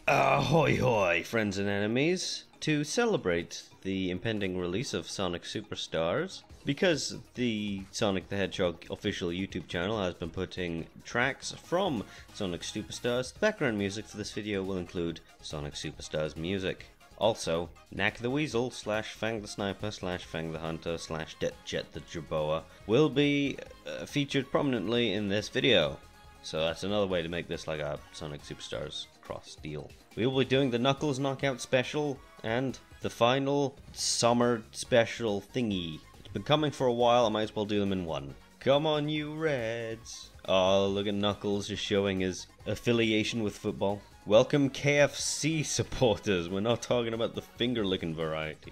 Ahoy hoy, friends and enemies! To celebrate the impending release of Sonic Superstars, because the Sonic the Hedgehog official YouTube channel has been putting tracks from Sonic Superstars, the background music for this video will include Sonic Superstars music. Also, Knack the Weasel / Fang the Sniper / Fang the Hunter / Jet the Jerboa will be featured prominently in this video. So that's another way to make this like a Sonic Superstars cross deal. We will be doing the Knuckles Knockout special and the final summer special thingy. It's been coming for a while, I might as well do them in one. Come on you Reds! Oh, look at Knuckles just showing his affiliation with football. Welcome KFC supporters, we're not talking about the finger licking variety.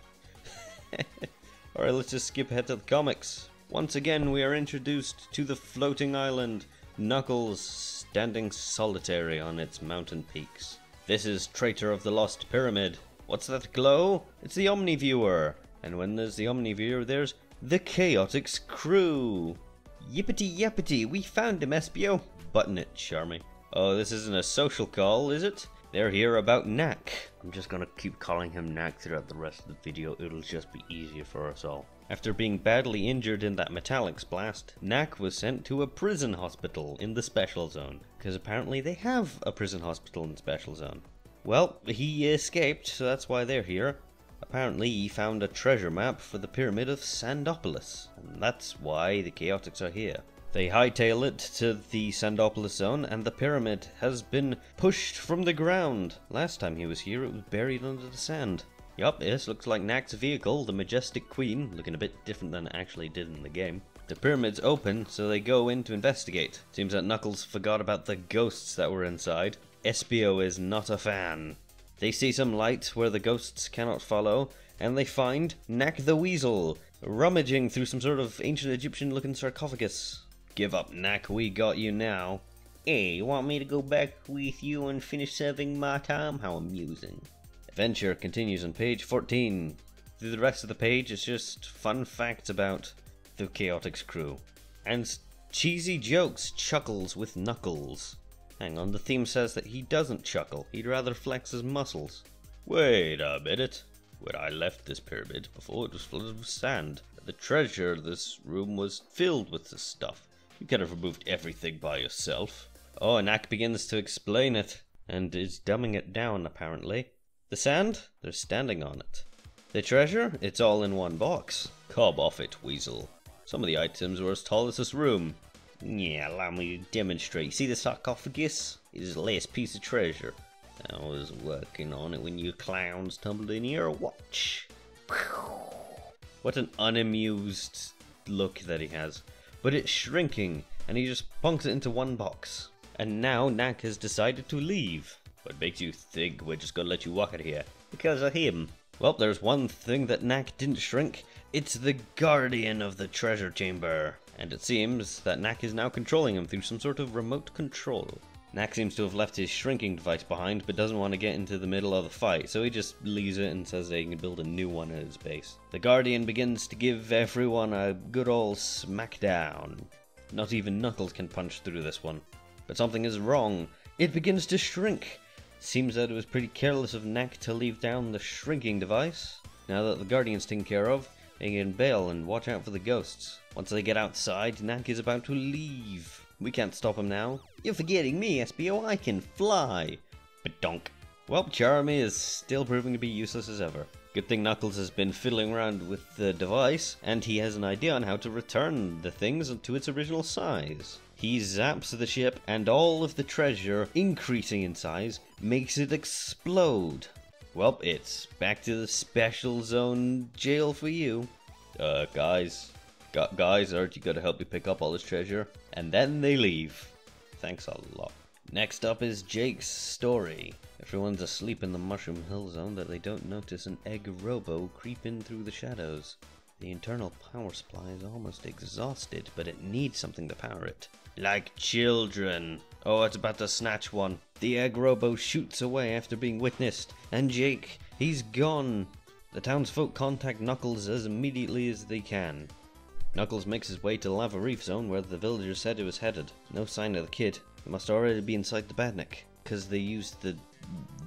Alright, let's just skip ahead to the comics. Once again we are introduced to the floating island, Knuckles standing solitary on its mountain peaks. This is Traitor of the Lost Pyramid. What's that glow? It's the Omniviewer. And when there's the Omniviewer, there's the Chaotix crew. Yippity yappity, we found him, Espio. Button it, Charmy. Oh, this isn't a social call, is it? They're here about Knack. I'm just gonna keep calling him Knack throughout the rest of the video. It'll just be easier for us all. After being badly injured in that Metallics blast, Knack was sent to a prison hospital in the Special Zone, because apparently they have a prison hospital in the Special Zone. Well, he escaped, so that's why they're here. Apparently he found a treasure map for the Pyramid of Sandopolis, and that's why the Chaotix are here. They hightail it to the Sandopolis Zone, and the pyramid has been pushed from the ground. Last time he was here, it was buried under the sand. Yup, this looks like Knack's vehicle, the Majestic Queen, looking a bit different than it actually did in the game. The pyramid's open, so they go in to investigate. Seems that Knuckles forgot about the ghosts that were inside. Espio is not a fan. They see some light where the ghosts cannot follow, and they find Knack the Weasel, rummaging through some sort of ancient Egyptian-looking sarcophagus. Give up, Knack, we got you now. Hey, you want me to go back with you and finish serving my time? How amusing. Adventure continues on page 14. Through the rest of the page, it's just fun facts about the Chaotix crew. And cheesy jokes, chuckles with Knuckles. Hang on, the theme says that he doesn't chuckle, he'd rather flex his muscles. Wait a minute. When I left this pyramid, before it was flooded with sand, the treasure of this room was filled with this stuff. You could have removed everything by yourself. Oh, Knack begins to explain it, and is dumbing it down apparently. The sand? They're standing on it. The treasure? It's all in one box. Cob off it, Weasel. Some of the items were as tall as this room. Yeah, allow me to demonstrate. See the sarcophagus? It is the last piece of treasure. I was working on it when you clowns tumbled in here. Watch. What an unamused look that he has. But it's shrinking, and he just plonks it into one box. And now Knack has decided to leave. What makes you think we're just gonna let you walk out of here? Because of him. Well, there's one thing that Knack didn't shrink. It's the guardian of the treasure chamber. And it seems that Knack is now controlling him through some sort of remote control. Knack seems to have left his shrinking device behind, but doesn't want to get into the middle of the fight, so he just leaves it and says they can build a new one at his base. The Guardian begins to give everyone a good old smackdown. Not even Knuckles can punch through this one. But something is wrong. It begins to shrink. Seems that it was pretty careless of Knack to leave down the shrinking device. Now that the Guardian's taken care of, they can bail and watch out for the ghosts. Once they get outside, Knack is about to leave. We can't stop him now. You're forgetting me, Espio, I can fly. Badonk. Well, Charmy is still proving to be useless as ever. Good thing Knuckles has been fiddling around with the device, and he has an idea on how to return the things to its original size. He zaps the ship, and all of the treasure, increasing in size, makes it explode. Well, it's back to the Special Zone jail for you. Guys, aren't you gonna help me pick up all this treasure? And then they leave. Thanks a lot. Next up is Jake's story. Everyone's asleep in the Mushroom Hill Zone that they don't notice an egg robo creeping through the shadows. The internal power supply is almost exhausted, but it needs something to power it. Like children. Oh, it's about to snatch one. The egg robo shoots away after being witnessed, and Jake, he's gone. The townsfolk contact Knuckles as immediately as they can. Knuckles makes his way to Lava Reef Zone where the villagers said he was headed. No sign of the kid. He must already be inside the Badnik, because they used the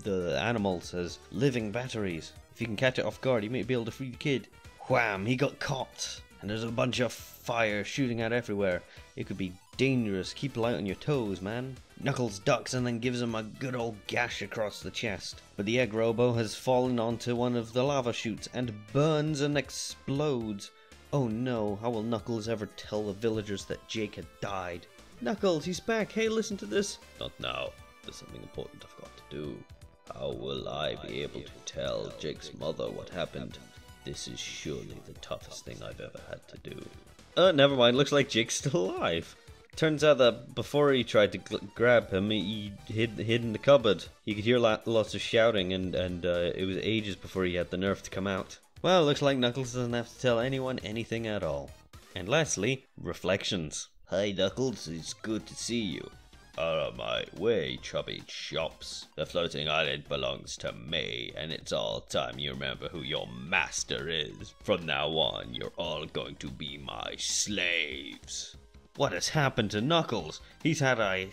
the animal says, living batteries. If you can catch it off guard, you may be able to free the kid. Wham! He got caught! And there's a bunch of fire shooting out everywhere. It could be dangerous. Keep light on your toes, man. Knuckles ducks and then gives him a good old gash across the chest. But the egg robo has fallen onto one of the lava chutes and burns and explodes. Oh no, how will Knuckles ever tell the villagers that Jake had died? Knuckles, he's back. Hey, listen to this. Not now. There's something important I've got to do. How will I be able to tell Jake's mother what happened? This is surely the toughest thing I've ever had to do. Never mind. Looks like Jake's still alive. Turns out that before he tried to grab him, he hid in the cupboard. You could hear lots of shouting, and it was ages before he had the nerve to come out. Well, looks like Knuckles doesn't have to tell anyone anything at all. And lastly, reflections. Hi Knuckles, it's good to see you. Out of my way, chubby chops. The floating island belongs to me, and it's all time you remember who your master is. From now on, you're all going to be my slaves. What has happened to Knuckles? He's had a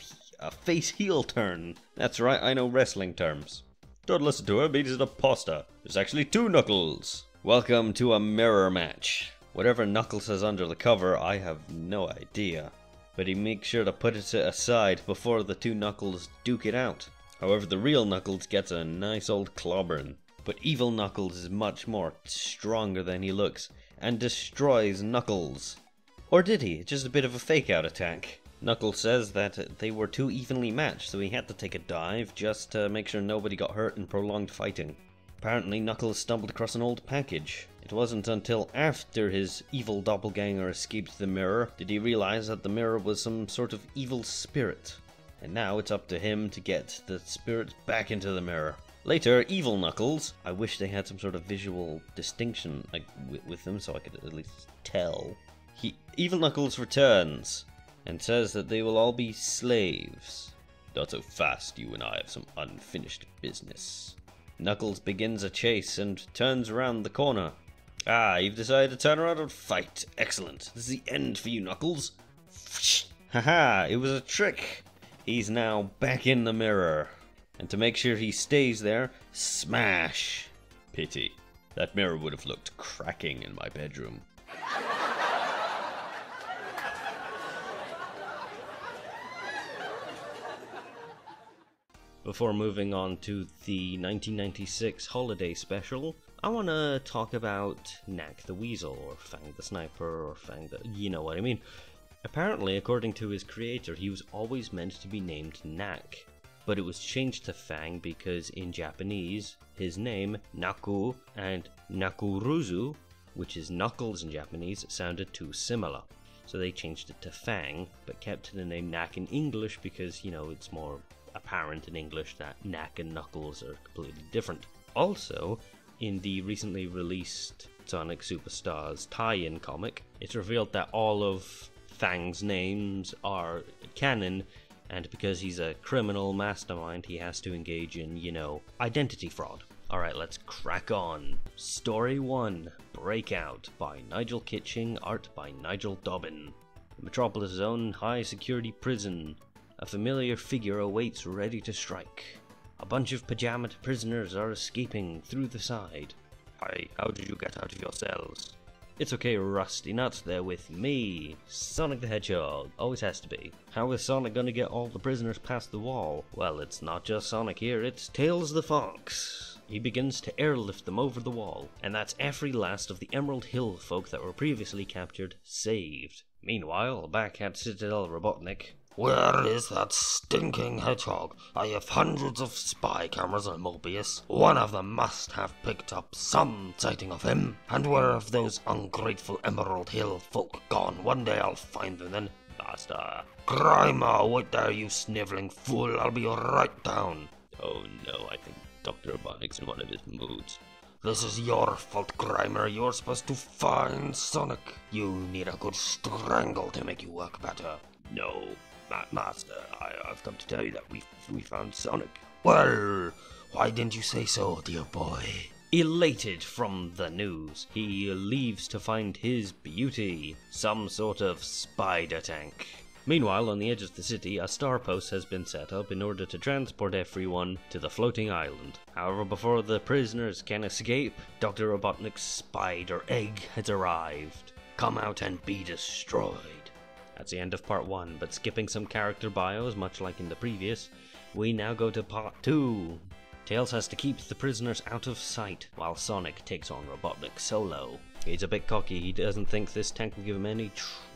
face heel turn. That's right, I know wrestling terms. Don't listen to him, he's an imposter. There's actually two Knuckles. Welcome to a mirror match. Whatever Knuckles has under the cover, I have no idea. But he makes sure to put it aside before the two Knuckles duke it out. However, the real Knuckles gets a nice old clobbering. But evil Knuckles is much more stronger than he looks, and destroys Knuckles. Or did he? Just a bit of a fake-out attack. Knuckles says that they were too evenly matched, so he had to take a dive just to make sure nobody got hurt in prolonged fighting. Apparently, Knuckles stumbled across an old package. It wasn't until after his evil doppelganger escaped the mirror did he realize that the mirror was some sort of evil spirit. And now it's up to him to get the spirit back into the mirror. Later, evil Knuckles. I wish they had some sort of visual distinction with them so I could at least tell. Evil Knuckles returns and says that they will all be slaves. Not so fast, you and I have some unfinished business. Knuckles begins a chase and turns around the corner. Ah, you've decided to turn around and fight. Excellent. This is the end for you, Knuckles. Haha, it was a trick. He's now back in the mirror. And to make sure he stays there, smash. Pity. That mirror would have looked cracking in my bedroom. Before moving on to the 1996 holiday special, I want to talk about Knack the Weasel, or Fang the Sniper, or Fang the... you know what I mean. Apparently, according to his creator, he was always meant to be named Knack, but it was changed to Fang because in Japanese, his name, Naku, and Nakuruzu, which is Knuckles in Japanese, sounded too similar. So they changed it to Fang, but kept the name Knack in English because, you know, it's more apparent in English that Knack and Knuckles are completely different. Also, in the recently released Sonic Superstars tie-in comic, it's revealed that all of Fang's names are canon, and because he's a criminal mastermind, he has to engage in, you know, identity fraud. Alright, let's crack on. Story 1, Breakout, by Nigel Kitching, art by Nigel Dobbin. Metropolis' own high-security prison. A familiar figure awaits ready to strike. A bunch of pajamaed prisoners are escaping through the side. Hi, how did you get out of your cells? It's okay, Rusty Nuts, they're with me, Sonic the Hedgehog, always has to be. How is Sonic gonna get all the prisoners past the wall? Well, it's not just Sonic here, it's Tails the Fox. He begins to airlift them over the wall, and that's every last of the Emerald Hill folk that were previously captured saved. Meanwhile, back at Citadel Robotnik, where is that stinking hedgehog? I have hundreds of spy cameras on Mobius. One of them must have picked up some sighting of him. And where have those ungrateful Emerald Hill folk gone? One day I'll find them then. Master. Grimer, wait there, you sniveling fool. I'll be right down. Oh no, I think Dr. Robotnik's in one of his moods. This is your fault, Grimer. You're supposed to find Sonic. You need a good strangle to make you work better. No. Master, I've come to tell you that we found Sonic. Well, why didn't you say so, dear boy? Elated from the news, he leaves to find his beauty, some sort of spider tank. Meanwhile, on the edge of the city, a star post has been set up in order to transport everyone to the floating island. However, before the prisoners can escape, Dr. Robotnik's spider egg has arrived. Come out and be destroyed. That's the end of part 1, but skipping some character bios, much like in the previous, we now go to part 2. Tails has to keep the prisoners out of sight, while Sonic takes on Robotnik solo. He's a bit cocky, he doesn't think this tank will give him any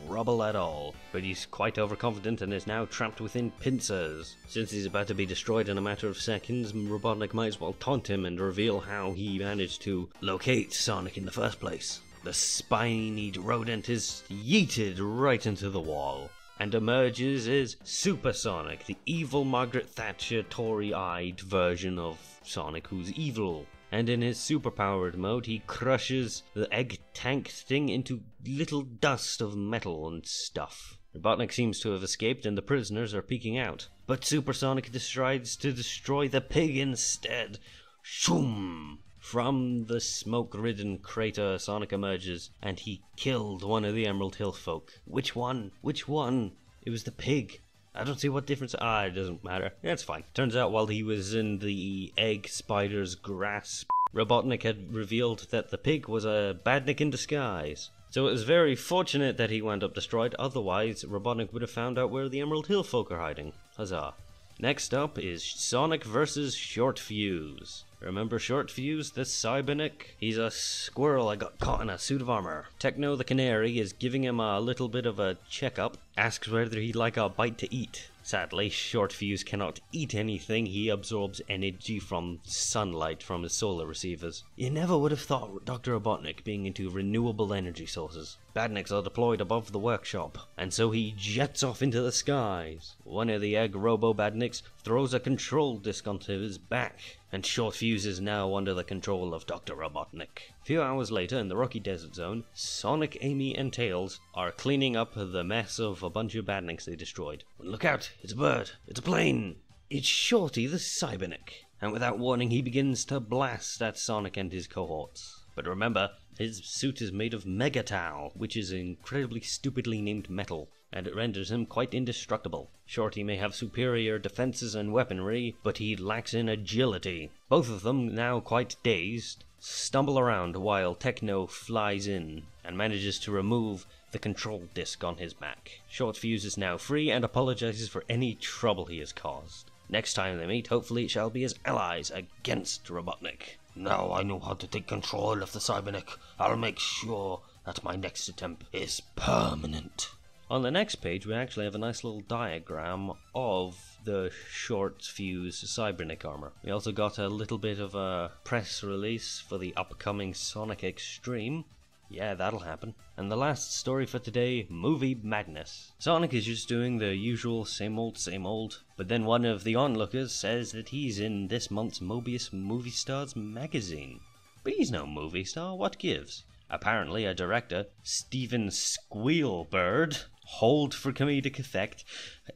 trouble at all, but he's quite overconfident and is now trapped within pincers. Since he's about to be destroyed in a matter of seconds, Robotnik might as well taunt him and reveal how he managed to locate Sonic in the first place. The spiny rodent is yeeted right into the wall, and emerges as Super Sonic, the evil Margaret Thatcher Tory-eyed version of Sonic who's evil. And in his superpowered mode, he crushes the egg tank thing into little dust of metal and stuff. Robotnik seems to have escaped and the prisoners are peeking out. But Super Sonic decides to destroy the pig instead. Shoom! From the smoke-ridden crater, Sonic emerges, and he killed one of the Emerald Hill folk. Which one? Which one? It was the pig. I don't see what difference. It doesn't matter. That's fine. Turns out while he was in the egg spider's grasp, Robotnik had revealed that the pig was a badnik in disguise. So it was very fortunate that he wound up destroyed, otherwise Robotnik would have found out where the Emerald Hill folk are hiding. Huzzah. Next up is Sonic vs. Short Fuse. Remember Short Fuse, the Cybernik? He's a squirrel that got caught in a suit of armor. Techno the Canary is giving him a little bit of a checkup, asks whether he'd like a bite to eat. Sadly, Short Fuse cannot eat anything, he absorbs energy from sunlight from his solar receivers. You never would have thought Dr. Robotnik being into renewable energy sources. Badniks are deployed above the workshop, and so he jets off into the skies. One of the egg robo-badniks throws a control disc onto his back, and Short Fuse is now under the control of Dr. Robotnik. A few hours later, in the Rocky Desert Zone, Sonic, Amy, and Tails are cleaning up the mess of a bunch of badniks they destroyed. Look out! It's a bird! It's a plane! It's Shorty the Cybernik! And without warning, he begins to blast at Sonic and his cohorts. But remember, his suit is made of Megatal, which is incredibly stupidly named metal, and it renders him quite indestructible. Shorty may have superior defenses and weaponry, but he lacks in agility. Both of them, now quite dazed, stumble around while Techno flies in and manages to remove the control disc on his back. Short Fuse is now free and apologizes for any trouble he has caused. Next time they meet, hopefully it shall be as allies against Robotnik. Now I know how to take control of the Cybernik. I'll make sure that my next attempt is permanent. On the next page, we actually have a nice little diagram of the Short Fuse Cybernik armor. We also got a little bit of a press release for the upcoming Sonic Extreme. Yeah, that'll happen. And the last story for today, Movie Madness. Sonic is just doing the usual same old, but then one of the onlookers says that he's in this month's Mobius Movie Stars magazine. But he's no movie star, what gives? Apparently a director, Steven Squealbird, hold for comedic effect,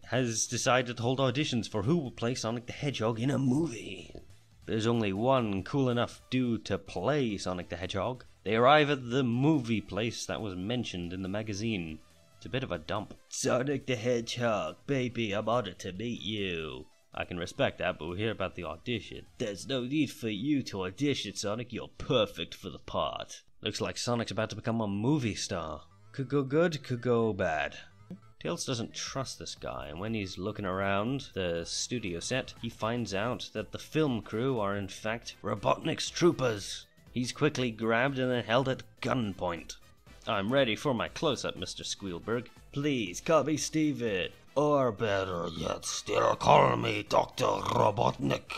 has decided to hold auditions for who will play Sonic the Hedgehog in a movie. There's only one cool enough dude to play Sonic the Hedgehog. They arrive at the movie place that was mentioned in the magazine. It's a bit of a dump. Sonic the Hedgehog, baby, I'm honored to meet you. I can respect that, but we'll hear about the audition. There's no need for you to audition, Sonic. You're perfect for the part. Looks like Sonic's about to become a movie star. Could go good, could go bad. Tails doesn't trust this guy, and when he's looking around the studio set, he finds out that the film crew are in fact Robotnik's troopers. He's quickly grabbed and then held at gunpoint. I'm ready for my close-up, Mr. Squealberg. Please, call me Steven. Or better yet, still call me Dr. Robotnik.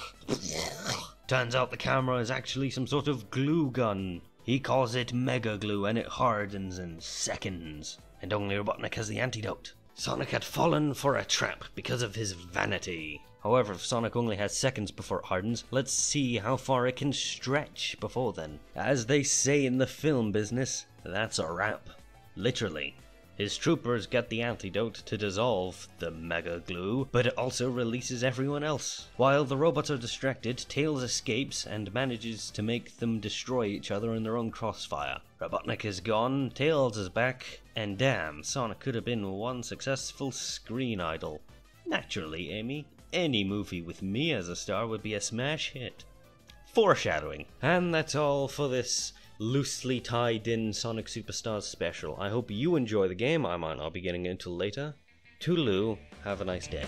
Turns out the camera is actually some sort of glue gun. He calls it Mega Glue and it hardens in seconds. And only Robotnik has the antidote. Sonic had fallen for a trap because of his vanity. However, if Sonic only has seconds before it hardens, let's see how far it can stretch before then. As they say in the film business, that's a wrap. Literally. His troopers get the antidote to dissolve the mega glue, but it also releases everyone else. While the robots are distracted, Tails escapes and manages to make them destroy each other in their own crossfire. Robotnik is gone, Tails is back, and damn, Sonic could have been one successful screen idol. Naturally, Amy, any movie with me as a star would be a smash hit. Foreshadowing. And that's all for this loosely tied in Sonic Superstars special. I hope you enjoy the game. I might not be getting into later. Toodaloo, have a nice day.